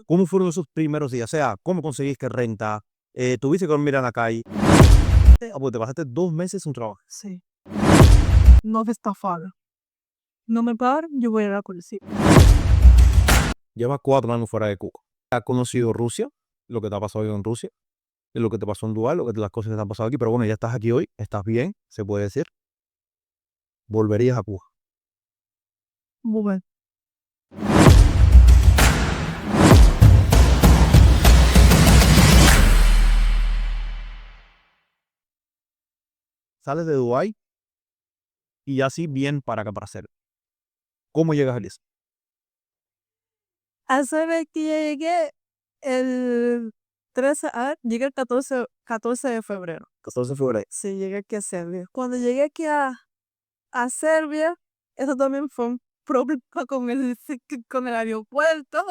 ¿Cómo fueron esos primeros días? O sea, ¿cómo conseguiste renta? ¿Tuviste que dormir en la calle? Pues te pasaste 2 meses sin trabajo. Sí. No me estafaron. No me pagan, yo voy a la policía. Llevas 4 años fuera de Cuba. ¿Has conocido Rusia? Lo que te ha pasado en Rusia, lo que te pasó en Dubái, las cosas que te han pasado aquí. Pero bueno, ya estás aquí hoy, estás bien, se puede decir. Volverías a Cuba. Bueno, Sales de Dubái y así bien para acá, para hacer. ¿Cómo llegas a Elisa? a saber que llegué el 13, llegué el 14 de febrero. 14 de febrero. Sí, llegué aquí a Serbia. Cuando llegué aquí a Serbia, eso también fue un problema con el aeropuerto.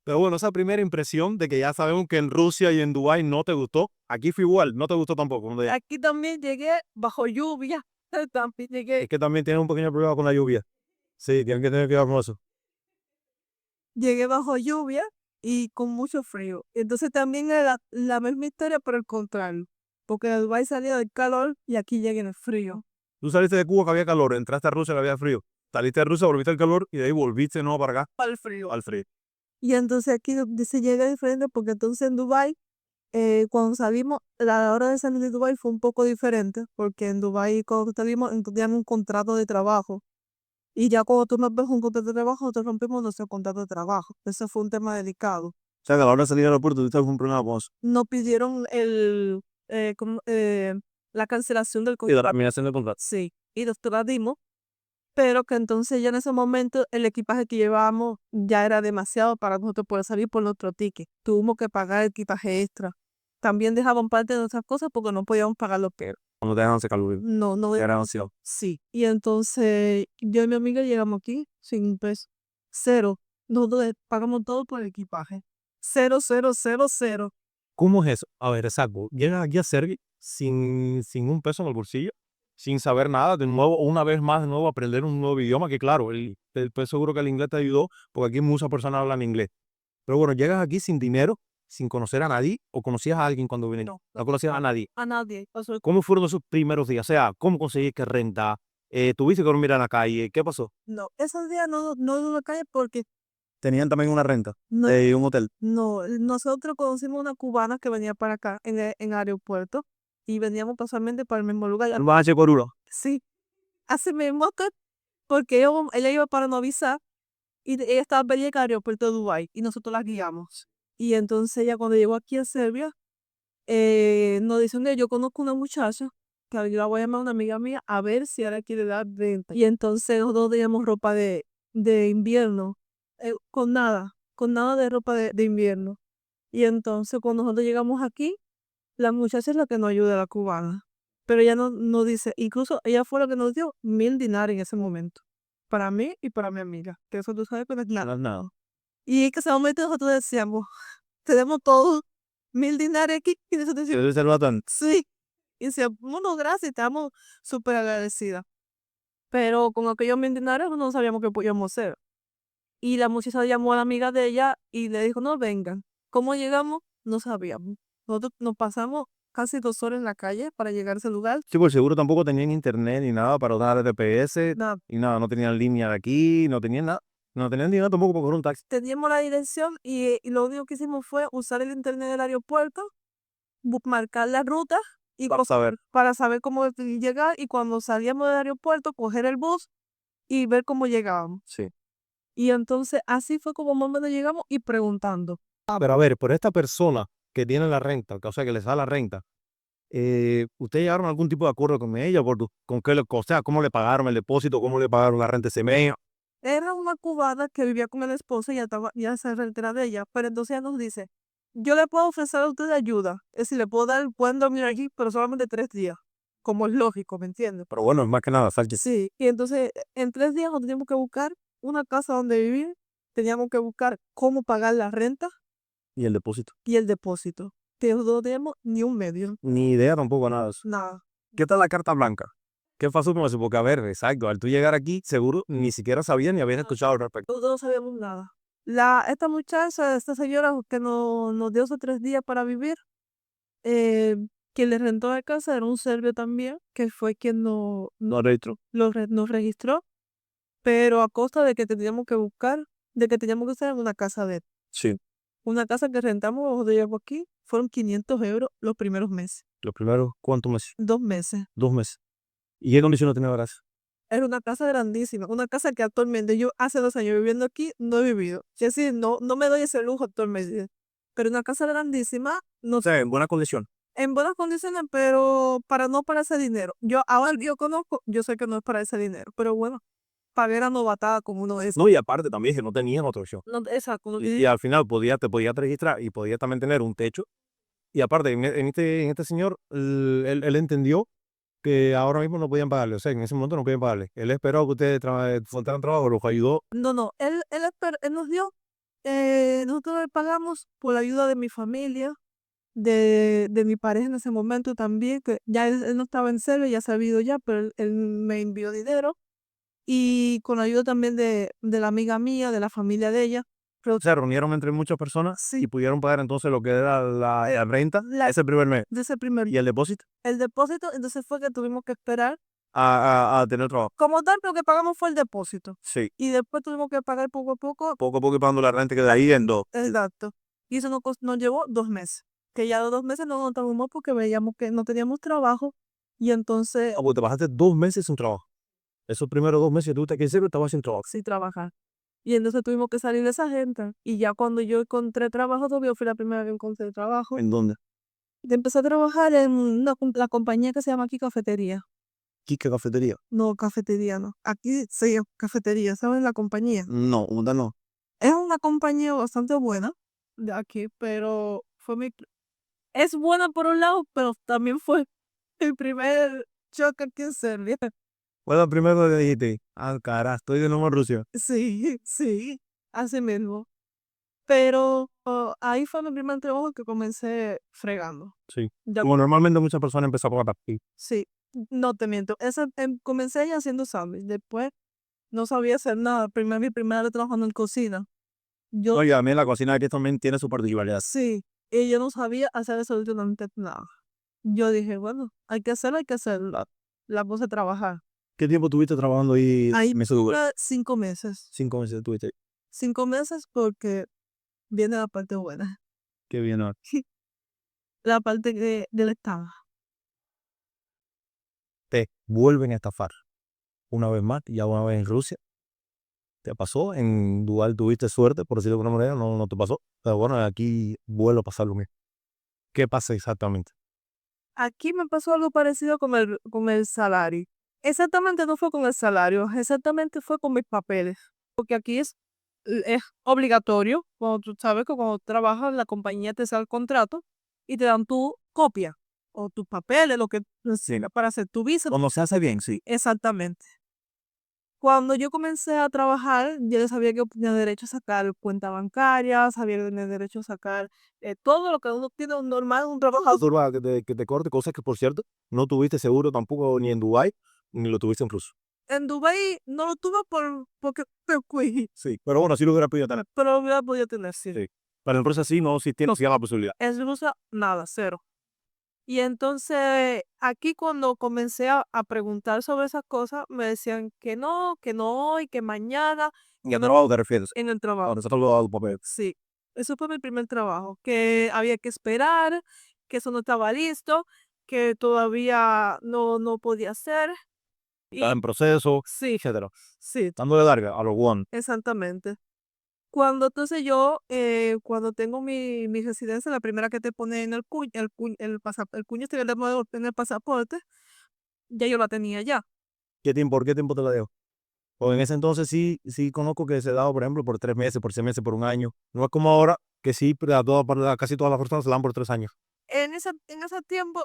Pero bueno, esa primera impresión de que ya sabemos que en Rusia y en Dubái no te gustó, aquí fue igual, no te gustó tampoco. Aquí también llegué bajo lluvia. También llegué, Es que también tienes un pequeño problema con la lluvia. Sí, tienen que tener cuidado con eso. llegué bajo lluvia y con mucho frío. Entonces también era la misma historia, pero el contrario. Porque de Dubái salía del calor y aquí llegué en el frío. Tú saliste de Cuba que había calor, entraste a Rusia que había frío. Saliste de Rusia, volviste al calor y de ahí volviste de nuevo para acá, Para el frío. al frío. Y entonces aquí se llega diferente porque entonces en Dubái, cuando salimos, la hora de salir de Dubái fue un poco diferente porque en Dubái cuando salimos teníamos un contrato de trabajo. Y ya cuando tú nos ves un contrato de trabajo, nosotros rompimos nuestro contrato de trabajo. Eso fue un tema delicado. O sea, que a la hora de salir al aeropuerto tú estabas con un problema con eso. Nos pidieron la cancelación del Y de la contrato. terminación del contrato. Sí, y nosotros la dimos, pero que entonces ya en ese momento el equipaje que llevábamos ya era demasiado para nosotros poder salir por nuestro ticket. Tuvimos que pagar equipaje extra. También dejaban parte de nuestras cosas porque no podíamos pagar los peros. Cuando te dejan secar el No, no. ya era demasiado. Sí. Y entonces yo y mi amiga llegamos aquí sin un peso. Cero. Nosotros pagamos todo por el equipaje. Cero, cero, cero, cero. ¿Cómo es eso? A ver, exacto. Llegas aquí a Serbia sin un peso en el bolsillo, sin saber nada, de nuevo, una vez más, de nuevo, aprender un nuevo idioma, que claro, pues seguro que el inglés te ayudó, porque aquí muchas personas hablan inglés. Pero bueno, llegas aquí sin dinero, sin conocer a nadie, o conocías a alguien cuando viniste. No, No conocías a nadie. a nadie. Pasó. ¿Cómo fueron esos primeros días? O sea, ¿cómo conseguiste renta? ¿Tuviste que dormir en la calle? ¿Qué pasó? No, esos días no en la calle porque Tenían también una renta no, de un hotel. no, nosotros conocimos una cubana que venía para acá en el aeropuerto y veníamos casualmente para el mismo lugar. Un bache por uno. Sí, así mismo que porque ella iba para no avisar y ella estaba venía al aeropuerto de Dubái y nosotros la guiamos. Y entonces ella cuando llegó aquí a Serbia, nos dice, "Mira, yo conozco una muchacha que yo la voy a llamar a una amiga mía a ver si ahora quiere dar renta". Y entonces nosotros teníamos ropa de invierno, con nada de ropa de invierno. Y entonces cuando nosotros llegamos aquí, la muchacha es la que nos ayuda, la cubana. Pero ella no dice, incluso ella fue la que nos dio 1000 dinares en ese momento. Para mí y para mi amiga. Que eso tú sabes que no es nada. Nada. Y en ese momento nosotros decíamos, tenemos todos 1000 dinares aquí. Y nosotros decíamos, Debe ser bastante. sí. Y decíamos, bueno, gracias, estamos súper agradecidas. Pero con aquellos 1000 dinares no sabíamos qué podíamos hacer. Y la muchacha llamó a la amiga de ella y le dijo, no vengan. ¿Cómo llegamos? No sabíamos. Nosotros nos pasamos casi 2 horas en la calle para llegar a ese lugar. Sí, por seguro tampoco tenían internet ni nada para usar el GPS Nada. y nada, no tenían línea de aquí, no tenían nada. No tenían dinero tampoco para coger un taxi. Teníamos la dirección y lo único que hicimos fue usar el internet del aeropuerto, marcar la ruta y para saber cómo llegar y cuando salíamos del aeropuerto coger el bus y ver cómo llegábamos. Sí. Y entonces así fue como más o menos llegamos y preguntando. Pero a ver, por esta persona que tiene la renta, o sea, que les da la renta, ¿ustedes llegaron a algún tipo de acuerdo con ella? ¿Con qué o sea, cómo le pagaron el depósito? ¿Cómo le pagaron la renta ese mes? Era una cubana que vivía con el esposo y ya se retira de ella, pero entonces ella nos dice, yo le puedo ofrecer a usted ayuda, es decir, le puedo dar, pueden dormir aquí, pero solamente 3 días, como es lógico, ¿me entiendes? Pero bueno, es más que nada, Sánchez. Sí, y entonces en 3 días nos teníamos que buscar una casa donde vivir, teníamos que buscar cómo pagar la renta Y el depósito. y el depósito, que no teníamos ni un medio, Ni idea tampoco nada de eso. nada. ¿Qué tal la carta blanca? ¿Qué pasó con eso? Porque, a ver, exacto, al tú llegar aquí, seguro ni siquiera sabías ni habías escuchado al respecto. Nosotros no sabíamos nada. Esta muchacha, esta señora que nos dio esos 3 días para vivir, eh, quien le rentó la casa era un serbio también, que fue quien No retro. nos registró, pero a costa de que teníamos que buscar, de que teníamos que estar en una casa de él. Sí. Una casa que rentamos donde llevo aquí fueron 500 euros los primeros meses. Los primeros, ¿cuántos meses? 2 meses. 2 meses. ¿Y qué condiciones tenía ahora? Era una casa grandísima, una casa que actualmente yo hace 2 años viviendo aquí no he vivido. Es decir, no me doy ese lujo actualmente. Pero una casa grandísima, no O sea, en buena condición. en buenas condiciones, pero no para ese dinero. Ahora yo conozco, yo sé que no es para ese dinero, pero bueno, pagué la novatada como uno es. No, y aparte también que no tenían otra opción. No, exacto. Y al final te podías registrar y podías también tener un techo. Y aparte, en este señor, él entendió que ahora mismo no podían pagarle. O sea, en ese momento no podían pagarle. Él esperó que ustedes faltaran trabajo, los ayudó. No, él nos dio, nosotros le pagamos por la ayuda de mi familia, de mi pareja en ese momento también, que ya él no estaba en serio, ya se ha ido ya, pero él me envió dinero. Y con la ayuda también de la amiga mía, de la familia de ella. Pero Se reunieron entre muchas personas sí, y pudieron pagar entonces lo que era la renta ese primer mes. de ese primer Y el depósito el depósito, entonces fue que tuvimos que esperar. a tener trabajo. Como tal, lo que pagamos fue el depósito. Sí. Y después tuvimos que pagar poco a poco. Poco a poco y pagando la renta que de ahí en 2. Exacto. Y eso nos llevó 2 meses. Que ya los 2 meses no nos notamos porque veíamos que no teníamos trabajo. Y entonces, Porque te pasaste 2 meses sin trabajo. Esos primeros 2 meses tú te quedé estabas sin trabajo. sí trabajar. Y entonces tuvimos que salir de esa gente. Y ya cuando yo encontré trabajo, todavía fue la primera vez que encontré trabajo. ¿En dónde? Y empecé a trabajar en la compañía que se llama aquí Cafetería. Kika Cafetería. No, cafetería no. Aquí se llama cafetería, ¿saben? La compañía. No, onda no. Es una compañía bastante buena de aquí, pero es buena por un lado, pero también fue el primer choque aquí en Serbia. Fue lo primero que dijiste. Ah, cara, estoy de nuevo en Rusia. Sí, sí, así mismo. Pero ahí fue mi primer trabajo que comencé fregando. Sí. Ya, Como normalmente muchas personas empezaron a aquí. sí, no te miento. Comencé ya haciendo sándwich. Después no sabía hacer nada. Mi primera vez trabajando en cocina. Yo, Oye, a mí la cocina aquí también tiene su particularidad. sí, y yo no sabía hacer absolutamente nada. Yo dije, bueno, hay que hacerlo. La puse a trabajar. ¿Qué tiempo tuviste trabajando ahí Ahí en ese lugar? 5 meses. 5 meses tuviste ahí. 5 meses porque viene la parte buena. Qué bien, ¿no? La parte del Estado. Te vuelven a estafar. Una vez más, ya una vez en Rusia. ¿Te pasó? En Dual tuviste suerte, por decirlo de alguna manera, no te pasó. Pero bueno, aquí vuelve a pasar lo mismo. ¿Qué pasa exactamente? Aquí me pasó algo parecido con el salario. Exactamente no fue con el salario, exactamente fue con mis papeles. Porque aquí es obligatorio, cuando tú sabes que cuando trabajas, la compañía te da el contrato y te dan tu copia o tus papeles, lo que necesitas para hacer tu visa. Cuando se hace bien, sí. Exactamente. Cuando yo comencé a trabajar, yo sabía que tenía derecho a sacar cuenta bancaria, sabía que tenía derecho a sacar todo lo que uno tiene un normal, un trabajador. Turba, que te corte, cosas que por cierto, no tuviste seguro tampoco ni en Dubái, ni lo tuviste en Rusia. En Dubái no lo tuve porque me fui, Sí. Pero bueno, sí lo hubiera podido tener. pero lo hubiera podido tener, sí. Sí. Pero en Rusia sí, no existía, no existía la posibilidad. En Rusia, nada, cero. Y entonces, aquí cuando comencé a preguntar sobre esas cosas, me decían que no hoy, que mañana, ¿Y a trabajo te refieres? en el trabajo. Ahora se te ha olvidado tu papel. Sí, eso fue mi primer trabajo, que había que esperar, que eso no estaba listo, que todavía no podía hacer. Estás en proceso, Sí, etcétera. sí, Dándole larga a los one. exactamente. Cuando entonces cuando tengo mi residencia, la primera que te pone en el cuño este que te pone en el pasaporte, ya yo la tenía ya. ¿Por qué tiempo te la dejo? Porque en ese entonces sí conozco que se daba, por ejemplo, por 3 meses, por 6 meses, por un año. No es como ahora, que sí, casi todas las personas se la dan por 3 años. En ese tiempo,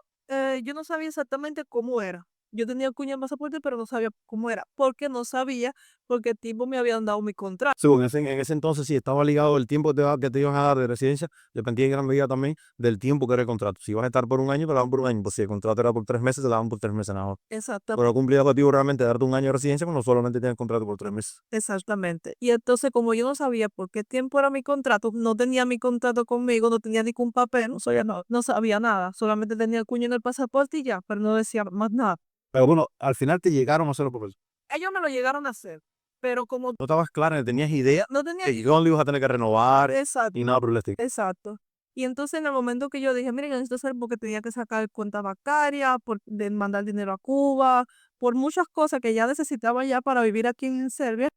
yo no sabía exactamente cómo era. Yo tenía cuña en pasaporte, pero no sabía cómo era, porque no sabía, porque el tipo me habían dado mi contrato. Sí, en ese entonces sí estaba ligado el tiempo que te iban a dar de residencia, dependía en gran medida también del tiempo que era el contrato. Si ibas a estar por un año, te daban por un año. Pues si el contrato era por 3 meses, te daban por 3 meses nada más. Exactamente. Pero cumplía el objetivo realmente de darte un año de residencia cuando solamente tienes contrato por 3 meses. Exactamente. Y entonces, como yo no sabía por qué tiempo era mi contrato, no tenía mi contrato conmigo, no tenía ningún papel, no sabía nada. Solamente tenía el cuño en el pasaporte y ya, pero no decía más nada. Pero bueno, al final te llegaron a hacer los papeles. Ellos me lo llegaron a hacer, pero como No estabas clara, ni tenías idea no tenía... de dónde ibas a tener que renovar Exacto, y nada por el estilo. exacto. Y entonces en el momento que yo dije, mire, yo necesito hacer porque tenía que sacar cuenta bancaria, de mandar dinero a Cuba, por muchas cosas que ya necesitaba ya para vivir aquí en Serbia,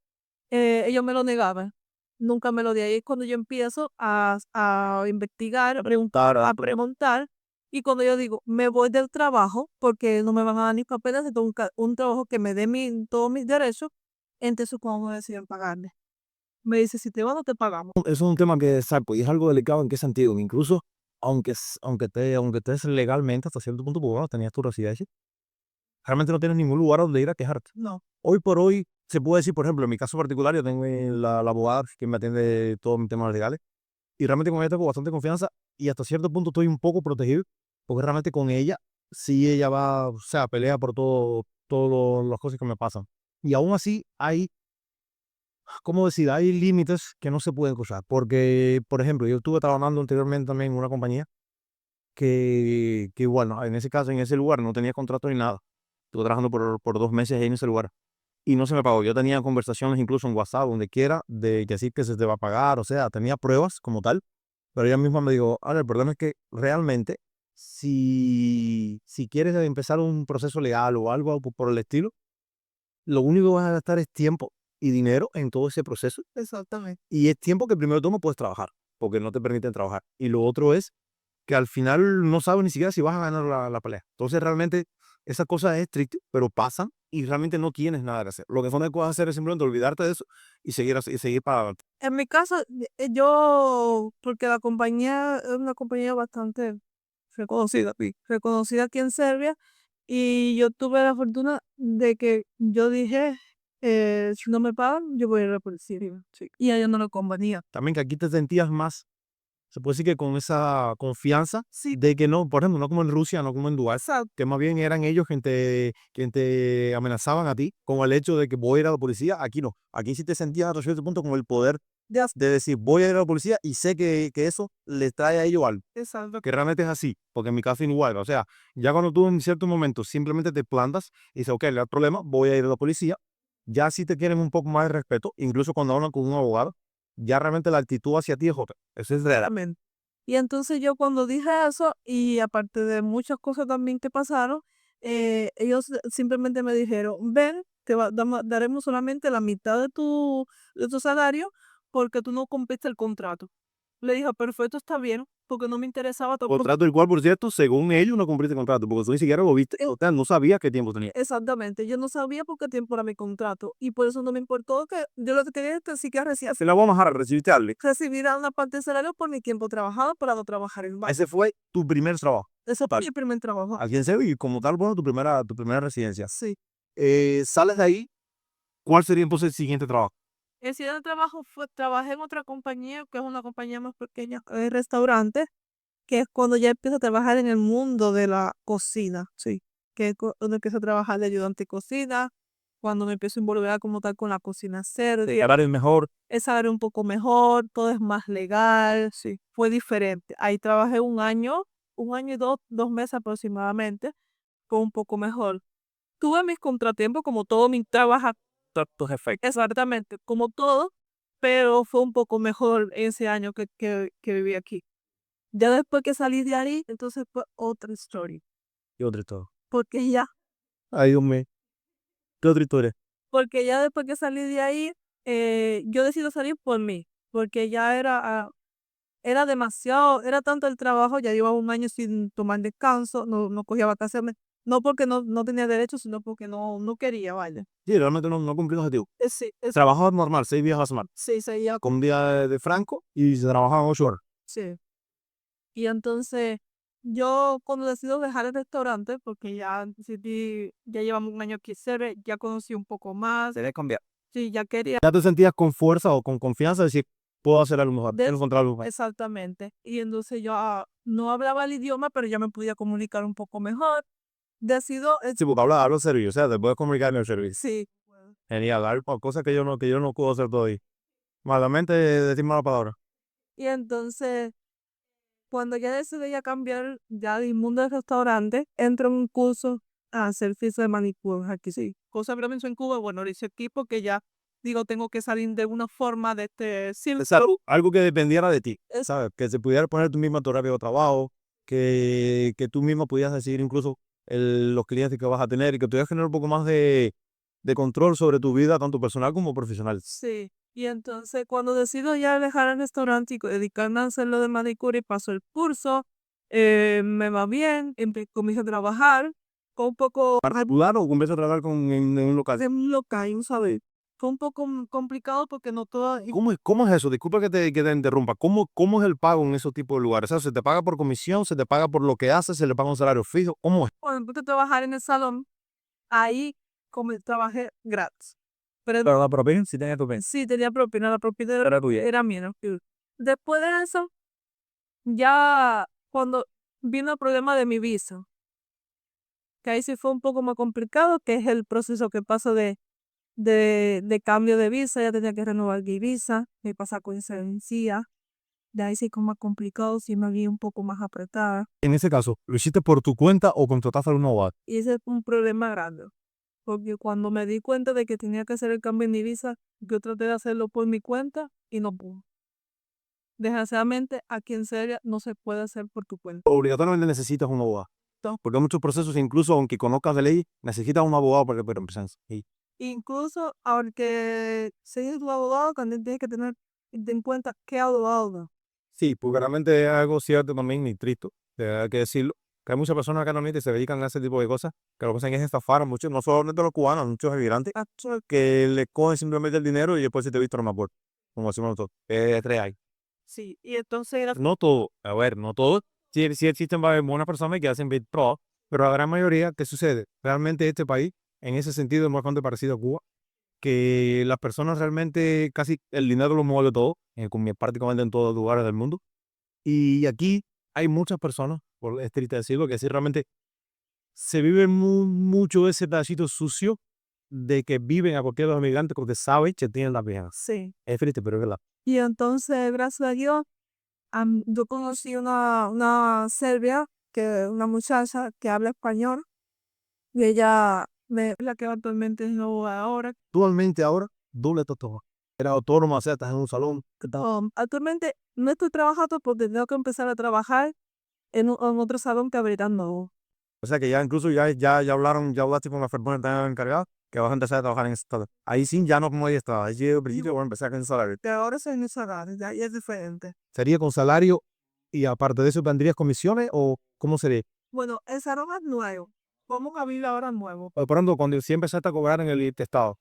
ellos me lo negaban. Nunca me lo di. Ahí es cuando yo empiezo a investigar, a preguntar. Y cuando yo digo, me voy del trabajo porque no me van a dar ni papeles, necesito un trabajo que me dé todos mis derechos, entonces cuando me deciden pagarme. Me dice, si te vas, no te pagamos. Eso es un tema que, ¿sabes? Pues, y es algo delicado en qué sentido. Incluso, aunque estés legalmente hasta cierto punto, pues bueno, tenías tu residencia, realmente no tienes ningún lugar donde ir a quejarte. No, Hoy por hoy, se puede decir, por ejemplo, en mi caso particular, yo tengo la abogada que me atiende todos mis temas legales, y realmente con ella tengo bastante confianza, y hasta cierto punto estoy un poco protegido, porque realmente con ella, sí ella va, o sea, pelea por todas las cosas que me pasan. Y aún así, hay, ¿cómo decir? Hay límites que no se pueden cruzar, porque, por ejemplo, yo estuve trabajando anteriormente también en una compañía que bueno, en ese caso, en ese lugar, no tenía contrato ni nada. Estuve trabajando por 2 meses ahí en ese lugar y no se me pagó. Yo tenía conversaciones incluso en WhatsApp, donde quiera, de que sí que se te va a pagar, o sea, tenía pruebas como tal, pero ella misma me dijo, ahora el problema es que realmente, si quieres empezar un proceso legal o algo por el estilo, lo único que vas a gastar es tiempo y dinero en todo ese proceso, exactamente. y es tiempo que primero tú no puedes trabajar, porque no te permiten trabajar. Y lo otro es que al final no sabes ni siquiera si vas a ganar la pelea. Entonces realmente esa cosa es triste, pero pasan y realmente no tienes nada que hacer. Lo que puedes hacer es simplemente olvidarte de eso y seguir para adelante. En mi caso, yo, porque la compañía es una compañía bastante reconocida aquí en Serbia, y yo tuve la fortuna de que yo dije, si no me pagan, yo voy a ir a la policía. Sí. Y a ellos no les convenía. También que aquí te sentías más, se puede decir que con esa confianza Sí, de que no, por ejemplo, no como en Rusia, no como en Dubái, exacto, que más bien eran ellos quien te amenazaban a ti con el hecho de que voy a ir a la policía. Aquí no. Aquí sí te sentías hasta cierto punto con el poder ya, de decir, voy a ir a la policía y sé que eso les trae a ellos algo. exacto. Que realmente es así, porque en mi caso igual, o sea, ya cuando tú en ciertos momentos simplemente te plantas y dices, ok, no hay problema, voy a ir a la policía, ya si te tienen un poco más de respeto, incluso cuando hablan con un abogado, ya realmente la actitud hacia ti es otra, eso es real. Exactamente. Y entonces yo cuando dije eso, y aparte de muchas cosas también que pasaron, ellos simplemente me dijeron, ven, daremos solamente la mitad de tu salario porque tú no cumpliste el contrato. Le dije, perfecto, está bien, porque no me interesaba tampoco. Contrato el cual, por cierto, según ellos no cumpliste contrato, porque tú ni siquiera lo viste, o sea, no sabías qué tiempo tenía. Exactamente, yo no sabía por qué tiempo era mi contrato, y por eso no me importó, que yo lo que quería es que sí que Se la vamos a bajar, recibiste algo. recibir una parte del salario por mi tiempo trabajado para no trabajar en más. Ese fue tu primer trabajo. Eso fue Tal. mi primer trabajo. Aquí en Sevilla, y como tal, bueno, tu primera residencia. Sí. Sales de ahí, ¿cuál sería entonces el siguiente trabajo? El siguiente trabajo trabajé en otra compañía, que es una compañía más pequeña, restaurante, que es cuando ya empiezo a trabajar en el mundo de la cocina, sí, que es donde empiezo a trabajar de ayudante de cocina, cuando me empiezo a involucrar como tal con la cocina serbia. Salario mejor. Es saber un poco mejor, todo es más legal, sí, fue diferente. Ahí trabajé un año y 2 meses aproximadamente, fue un poco mejor. Tuve mis contratiempos como todo mi trabajo. Tus efectos. Exactamente, como todo, pero fue un poco mejor ese año que viví aquí. Ya después que salí de ahí, entonces fue otra historia. Y otra historia. Porque ya, Ay, Dios mío. ¿Qué otra historia? porque ya después que salí de ahí, yo decidí salir por mí, porque ya era demasiado, era tanto el trabajo, ya llevaba un año sin tomar descanso, no cogía vacaciones, no porque no tenía derecho, sino porque no quería, vaya. Sí, realmente no cumplí el objetivo. Sí, Trabajaba normal, 6 días a la semana, sí, seguía, con un día de franco y se trabajaban 8 horas. sí. Y entonces Yo cuando decido dejar el restaurante, porque ya decidí, ya llevamos un año aquí en Serbia, ya conocí un poco más, Debe cambiar. sí, ya quería. Ya te sentías con fuerza o con confianza de decir, puedo hacer algo mejor, Des- encontrar algo mejor. Exactamente. Y entonces yo no hablaba el idioma, pero ya me podía comunicar un poco mejor. Decido, Sí, porque hablo serio, o sea, te puedes comunicar en el servicio. sí. Genial, hay cosas que yo no puedo hacer todavía. Malamente decir malas palabras. Y entonces, cuando ya decidí ya cambiar ya del mundo del restaurante, entro en un curso a hacer fiesta de manicure aquí, sí. Cosa que no me hizo en Cuba, bueno, lo hice aquí porque ya digo, tengo que salir de una forma de este círculo. Algo que dependiera de ti, Es- ¿sabes? Que se pudiera poner tú misma tu horario de trabajo, que tú mismo pudieras decidir incluso los clientes que vas a tener y que tuvieras que tener un poco más de control sobre tu vida, tanto personal como profesional. Sí. Y entonces cuando decido ya dejar el restaurante y dedicarme a hacerlo de manicure y paso el curso, me va bien, comienzo a trabajar con un poco ¿Regular o comienzas a trabajar en un local? de un local, ¿sabes? Fue un poco complicado porque no todo. ¿Cómo es eso? Disculpa que te interrumpa. ¿Cómo es el pago en esos tipos de lugares? O sea, ¿se te paga por comisión? ¿Se te paga por lo que haces? ¿Se le paga un salario fijo? ¿Cómo es? Cuando empecé a trabajar en el salón, ahí como trabajé gratis. Pero Pero la propina sí tenía propina. sí, tenía propina, la propina Era tuya. era mía, ¿no? Después de eso, ya cuando vino el problema de mi visa, que ahí sí fue un poco más complicado, que es el proceso que pasa de cambio de visa, ya tenía que renovar mi visa, mi pasaporte se vencía, de ahí sí fue más complicado, sí me vi un poco más apretada, En ese caso, ¿lo hiciste por tu cuenta o contrataste a un abogado? y ese fue un problema grande, porque cuando me di cuenta de que tenía que hacer el cambio en mi visa, yo traté de hacerlo por mi cuenta y no pude. Desgraciadamente, aquí en Serbia no se puede hacer por tu cuenta. Obligatoriamente necesitas un abogado. Porque hay muchos procesos, incluso aunque conozcas de ley, necesitas un abogado para que pueda empezar. Y Incluso, aunque seas tu abogado, también tienes que tener en cuenta qué abogado. sí, porque realmente es algo cierto también y triste, hay que decirlo, que hay muchas personas acá normalmente que se dedican a ese tipo de cosas, que lo que hacen es estafar a muchos, no solamente los cubanos, muchos emigrantes, que le cogen simplemente el dinero y después se te viste más puerta, como decimos nosotros, es real. Sí, y entonces era. No todo, a ver, no todo, sí existen buenas personas que hacen bit pro, pero la gran mayoría, ¿qué sucede? Realmente este país, en ese sentido, es bastante parecido a Cuba, que las personas realmente casi el dinero lo mueve todo, prácticamente en todos los lugares del mundo. Y aquí hay muchas personas, es triste decirlo, que sí realmente se vive mucho ese pedacito sucio de que viven a cualquier de los migrantes porque saben que tienen la pena. Sí. Es triste, pero es verdad. Y entonces, gracias a Dios, yo conocí una serbia, una muchacha que habla español, y ella es la que actualmente es abogada ahora. Actualmente ahora, doble todo. Era autónoma, o sea, estás en un salón. Actualmente no estoy trabajando porque tengo que empezar a trabajar en otro salón que abrirán nuevo. O sea que ya incluso ya hablaron, ya hablaste con la persona que estaba encargada, que vas a empezar a trabajar en ese estado. Ahí sí ya no como ahí estaba. Ahí sí, al principio voy a empezar con el salario. Que ahora soy en el salario, ya es diferente. ¿Sería con salario y aparte de eso tendrías comisiones o cómo sería? Bueno, el salón es nuevo. Vamos a abrir ahora nuevo. Por ejemplo, cuando sí empezaste a cobrar en el estado,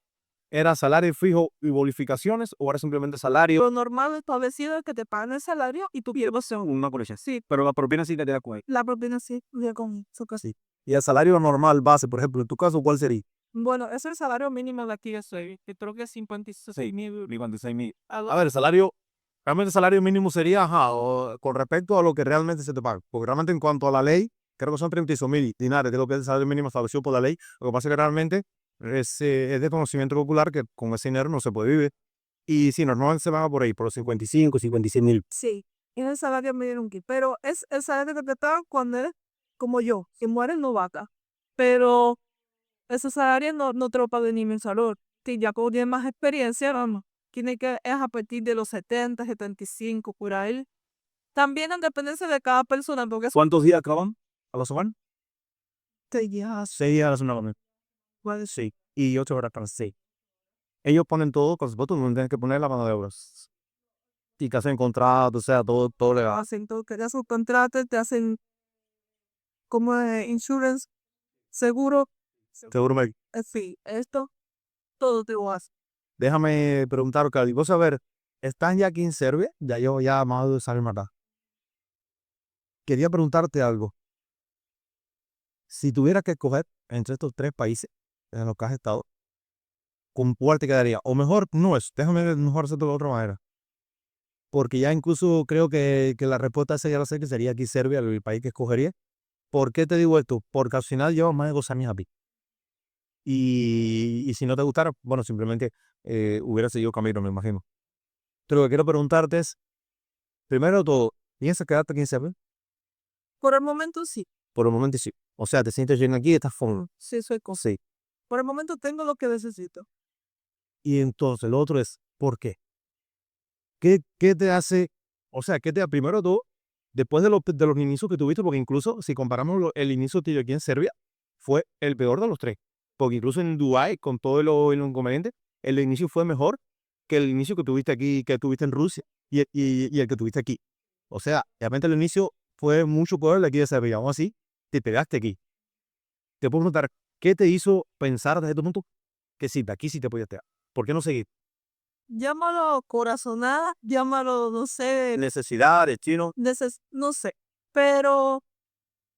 ¿era salario fijo y bonificaciones o era simplemente salario? Lo normal establecido es que te pagan el salario y tú pierdes Una colección. sí, Pero la propina sí te da cuenta. la propina sí, ya con su casa. Sí. Y el salario normal base, por ejemplo, en tu caso, ¿cuál sería? Bueno, ese es el salario mínimo de aquí de Suecia, que creo que es 56 Sí, mil. 56.000. A A ver, el salario, realmente el salario mínimo sería, con respecto a lo que realmente se te paga. Porque realmente en cuanto a la ley, creo que son 36.000 dinares, de lo que es el salario mínimo establecido por la ley. Lo que pasa es que realmente es de conocimiento popular que con ese dinero no se puede vivir. Y sí, normalmente se van por ahí, por los 55, 56.000. sí, es el salario mínimo aquí, pero es el salario que te pagan cuando eres como yo, que mueres novata. Pero ese salario no te lo paga ni mensual. Si ya como tienes más experiencia, vamos, tiene que es a partir de los 70, 75, por ahí. También en dependencia de cada persona, porque es ¿Cuántos días acaban a la semana? 6 días. 6 días a la semana. Puede ser. Sí. Y 8 horas para 6. Ellos ponen todo, con supuesto, no tienes que poner la mano de obras. Y que hacen contrato, o sea, todo legal. Hacen todo, que te hacen contrato, te hacen como insurance, seguro, Seguro me. sí, esto, todo te lo hace. Déjame preguntar, Cali. Vos a ver, ¿están ya aquí en Serbia? Ya yo ya más de salir matar. quería preguntarte algo. Si tuvieras que escoger entre estos 3 países en los que has estado, ¿con cuál te quedaría? O mejor, no es, déjame mejor hacerlo de otra manera. Porque ya incluso creo que la respuesta esa ya la sé, que sería aquí Serbia, el país que escogería. ¿Por qué te digo esto? Porque al final llevas más de 2 años aquí. Y si no te gustara, bueno, simplemente hubieras seguido camino, me imagino. Pero lo que quiero preguntarte es, primero de todo, ¿piensas quedarte aquí en Serbia? Por el momento sí, Por el momento sí. O sea, te sientes bien aquí, estás feliz. sí soy con. Sí. Por el momento tengo lo que necesito. Y entonces, lo otro es, ¿por qué? ¿Qué te hace, o sea, qué te da, primero de todo, después de los inicios que tuviste, porque incluso si comparamos el inicio tuyo aquí en Serbia, fue el peor de los 3. Porque incluso en Dubái, con todo lo inconveniente, el inicio fue mejor que el inicio que tuviste aquí, que tuviste en Rusia y el que tuviste aquí. O sea, realmente el inicio fue mucho peor el de aquí de Serbia. Aún así, te pegaste aquí. Te puedo preguntar, ¿qué te hizo pensar desde tu punto que sí, de aquí sí te podías quedar? ¿Por qué no seguir? Llámalo corazonada, llámalo, no sé, Necesidad, destino. no sé. Pero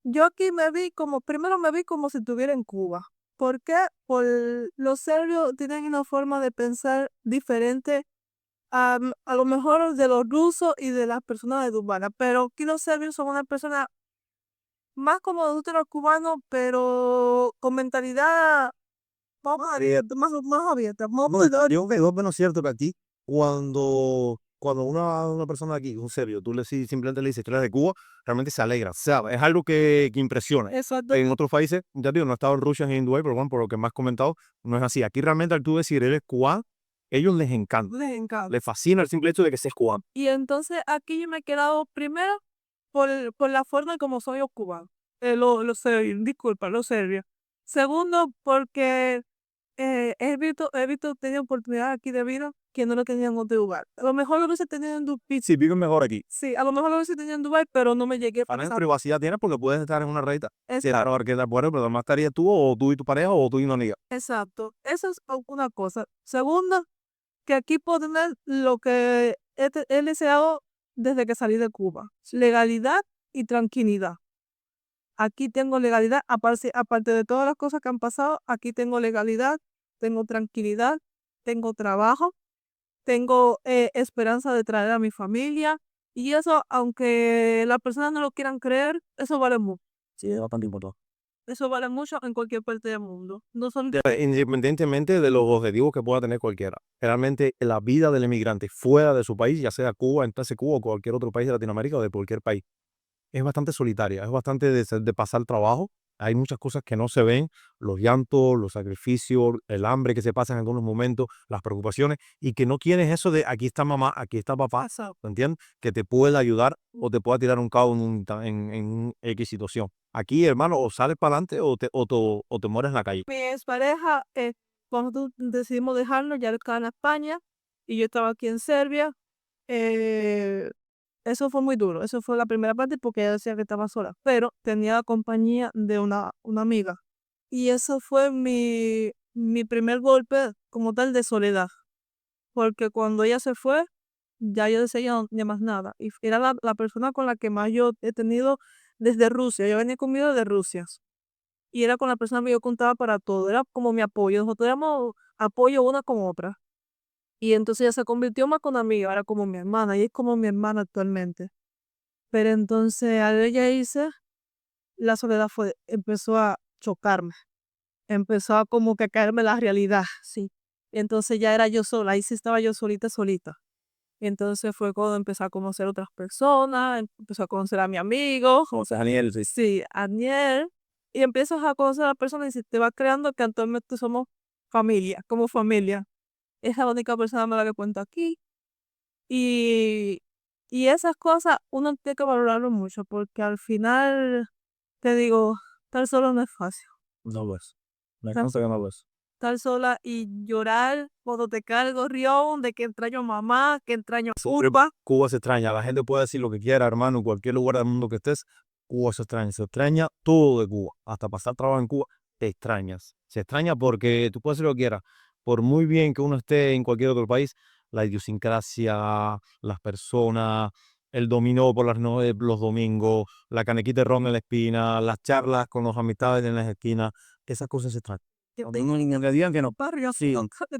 yo aquí me vi como, primero me vi como si estuviera en Cuba. ¿Por qué? Por los serbios tienen una forma de pensar diferente a lo mejor de los rusos y de las personas de Dubái. Pero aquí los serbios son una persona más como nosotros los cubanos, pero con mentalidad más abierta, más No, yo creo que no es cierto que aquí, cuando una persona de aquí, un serio, tú simplemente le dices que eres de Cuba, realmente se alegra. O sea, es algo que impresiona. exacto. En otros países, ya digo, no he estado en Rusia ni en Dubái, pero bueno, por lo que me has comentado, no es así. Aquí realmente al tú decir eres cubano, ellos les encanta. Les encanta. Les fascina el simple hecho de que seas cubano. Y entonces aquí yo me he quedado primero por la forma en como soy los cubanos. Los serbios, disculpa, los serbios. Segundo, porque he visto, tenido oportunidad aquí de vida que no lo tenían en otro lugar. A lo mejor lo hubiese tenido en Dubái. Sí, viven mejor aquí. Sí, a lo mejor lo hubiese tenido en Dubái, pero no me llegué a Para pasar. privacidad tienes porque puedes estar en una reita. Es- Sí, claro, que de acuerdo, pero además estarías tú o tú y tu pareja o tú y una amiga. Exacto. Eso es una cosa. Segundo, que aquí puedo tener lo que he deseado desde que salí de Cuba. Legalidad y tranquilidad. Aquí tengo legalidad, aparte de todas las cosas que han pasado, aquí tengo legalidad, tengo tranquilidad, tengo trabajo, tengo esperanza de traer a mi familia y eso, aunque las personas no lo quieran creer, eso vale mucho. Sí, es bastante importante. Eso vale mucho en cualquier parte del mundo. No son Independientemente de los objetivos que pueda tener cualquiera. Realmente la vida del emigrante fuera de su país, ya sea Cuba, entonces Cuba o cualquier otro país de Latinoamérica o de cualquier país, es bastante solitaria, es bastante de pasar trabajo. Hay muchas cosas que no se ven, los llantos, los sacrificios, el hambre que se pasa en algunos momentos, las preocupaciones, y que no tienes eso de aquí está mamá, aquí está papá, ¿me entiendes? Que te pueda ayudar o te pueda tirar un cabo en X situación. Aquí, hermano, o sales para adelante o te mueres en la calle. mi expareja, cuando decidimos dejarnos, ya él estaba en España y yo estaba aquí en Serbia. eh, Eso fue muy duro. Eso fue la primera parte porque ella decía que estaba sola. Pero tenía la compañía de una amiga. Y eso fue mi primer golpe como tal de soledad. Porque cuando ella se fue, ya yo decía ya no tenía más nada. Y era la persona con la que más yo he tenido desde Rusia. Yo venía conmigo de Rusia. Y era con la persona que yo contaba para todo. Era como mi apoyo. Nosotros éramos apoyo una con otra. Y entonces ella se convirtió más con amiga. Ahora como mi hermana. Y es como mi hermana actualmente. Pero entonces al ella irse, la soledad empezó a chocarme, empezó a como que a caerme la realidad, sí. Entonces ya era yo sola, ahí sí estaba yo solita, solita. Entonces fue cuando empecé a conocer otras personas, empezó a conocer a mi amigo, Como sea, Daniel, sí. sí, Aniel, y empiezas a conocer a las personas y se te va creando que actualmente somos familia, como familia. Es la única persona mala que cuento aquí. Y, y esas cosas uno tiene que valorarlo mucho porque al final, te digo, estar solo no es fácil. No lo es. Me Estar, consta que no lo es. estar sola y llorar cuando te cae el gorrión de que extraño a mamá, que extraño a Cuba. Cuba se extraña. La gente puede decir lo que quiera, hermano, en cualquier lugar del mundo que estés. Cuba se extraña. Se extraña todo de Cuba. Hasta pasar trabajo en Cuba, te extrañas. Se extraña porque tú puedes hacer lo que quieras. Por muy bien que uno esté en cualquier otro país, la idiosincrasia, las personas, el dominó por los domingos, la canequita de ron en la esquina, las charlas con los amistades en las esquinas, esas cosas se extrañan. Tengo un ingrediente que no barrio, Sí.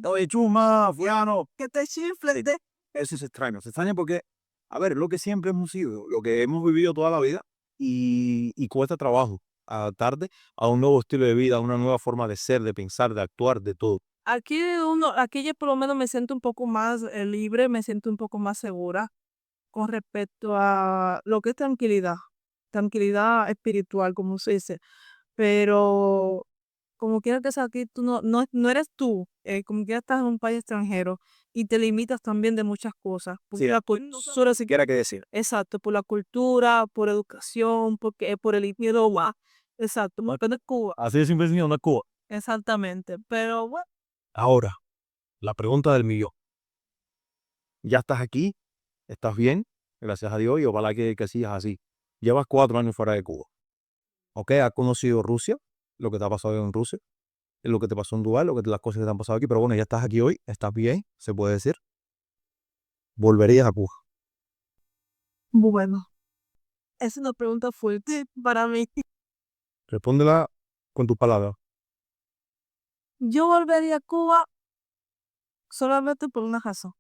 oye, chuma, fulano, que te chifle, Eso se extraña porque, a ver, lo que siempre hemos sido, lo que hemos vivido toda la vida y cuesta trabajo adaptarte a un nuevo estilo de vida, a una nueva forma de ser, de pensar, de actuar, de todo. Aquí yo por lo menos me siento un poco más libre, me siento un poco más segura con respecto a lo que es tranquilidad espiritual, como se dice. Pero como quiera que sea aquí, tú no eres tú, como quiera estás en un país extranjero y te limitas también de muchas cosas. Sí, Solo si quiera que decir. exacto, por la cultura, por educación, porque, por el idioma. Exacto, porque no es Cuba. Así de simple, señor, no es Cuba. Exactamente. Pero bueno, Ahora, la pregunta del millón. Ya estás aquí, estás bien, gracias a Dios, y ojalá que sigas así. Llevas 4 años fuera de Cuba. ¿Ok? Has conocido Rusia, lo que te ha pasado en Rusia, lo que te pasó en Dubái, las cosas que te han pasado aquí, pero bueno, ya estás aquí hoy, estás bien, se puede decir. Volverías a Cuba. bueno, es una pregunta fuerte para mí. Respóndela con tus palabras. Yo volvería a Cuba solamente por una razón.